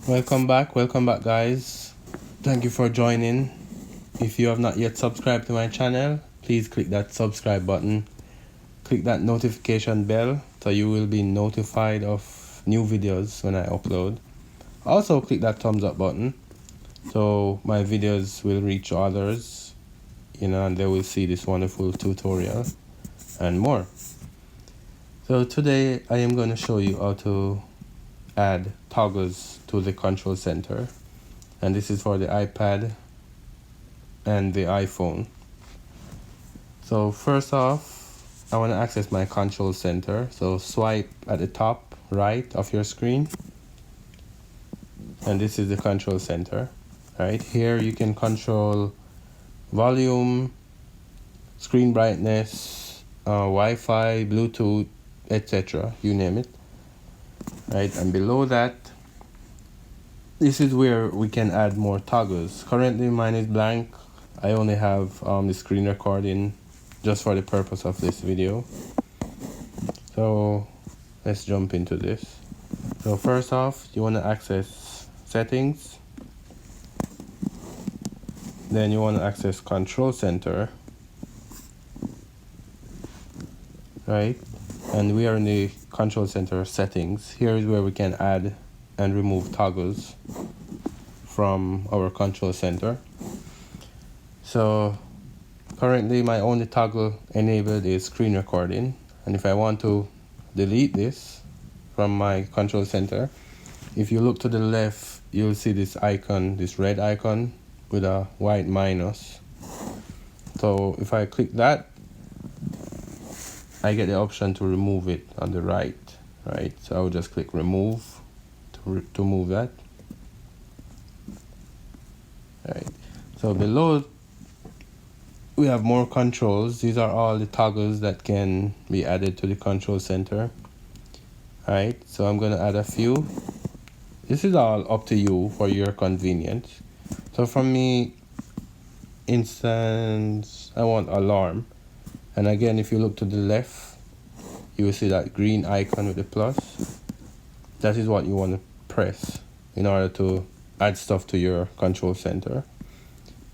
Welcome back guys. Thank you for joining. If you have not yet subscribed to my channel, please click that subscribe button. Click that notification bell so you will be notified of new videos when I upload. Also click that thumbs up button so my videos will reach others, and they will see this wonderful tutorial and more. So today I am going to show you how to add toggles to the control center, and this is for the iPad and the iPhone. So first off, I want to access my control center, so swipe at the top right of your screen, and this is the control center. Right here you can control volume, screen brightness, Wi-Fi, Bluetooth, etc., you name it. Right, and below that, this is where we can add more toggles. Currently mine is blank. I only have the screen recording just for the purpose of this video. So let's jump into this. So first off, you want to access settings, then you want to access control center, right? And we are in the control center settings. Here is where we can add and remove toggles from our control center. So currently my only toggle enabled is screen recording, and if I want to delete this from my control center, if you look to the left, you'll see this icon, this red icon with a white minus. So if I click that, I get the option to remove it on the right. So I'll just click remove to move that. Right, so below we have more controls. These are all the toggles that can be added to the control center. Right, so I'm gonna add a few. This is all up to you for your convenience. So for me, instance, I want alarm. And again, if you look to the left, you will see that green icon with the plus. That is what you want to press in order to add stuff to your control center.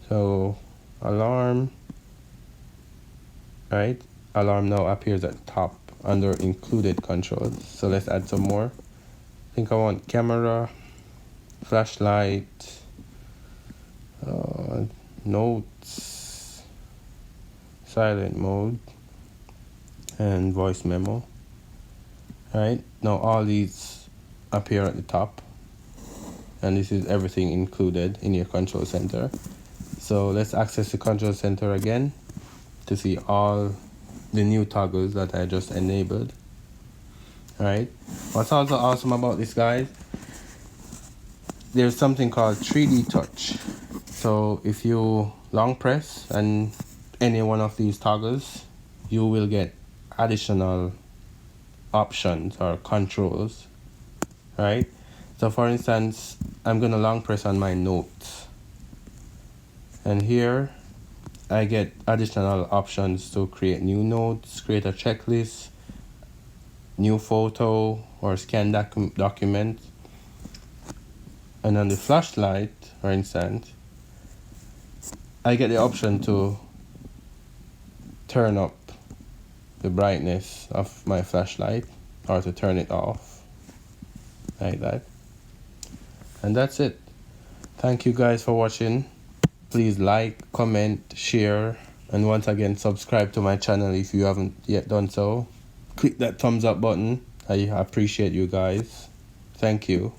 So alarm, right? Alarm now appears at the top under included controls. So let's add some more. I think I want camera, flashlight, notes, silent mode, and voice memo. Right, now all these appear at the top, and this is everything included in your control center. So let's access the control center again to see all the new toggles that I just enabled. Right, what's also awesome about this, guys, there's something called 3D touch. So if you long press and any one of these toggles, you will get additional options or controls. Right, so for instance, I'm gonna long press on my notes, and here I get additional options to create new notes, create a checklist, new photo, or scan document. And on the flashlight, for instance, I get the option to turn up the brightness of my flashlight or to turn it off, like that. And that's it. Thank you guys for watching. Please like, comment, share, and once again subscribe to my channel if you haven't yet done so. Click that thumbs up button. I appreciate you guys. Thank you.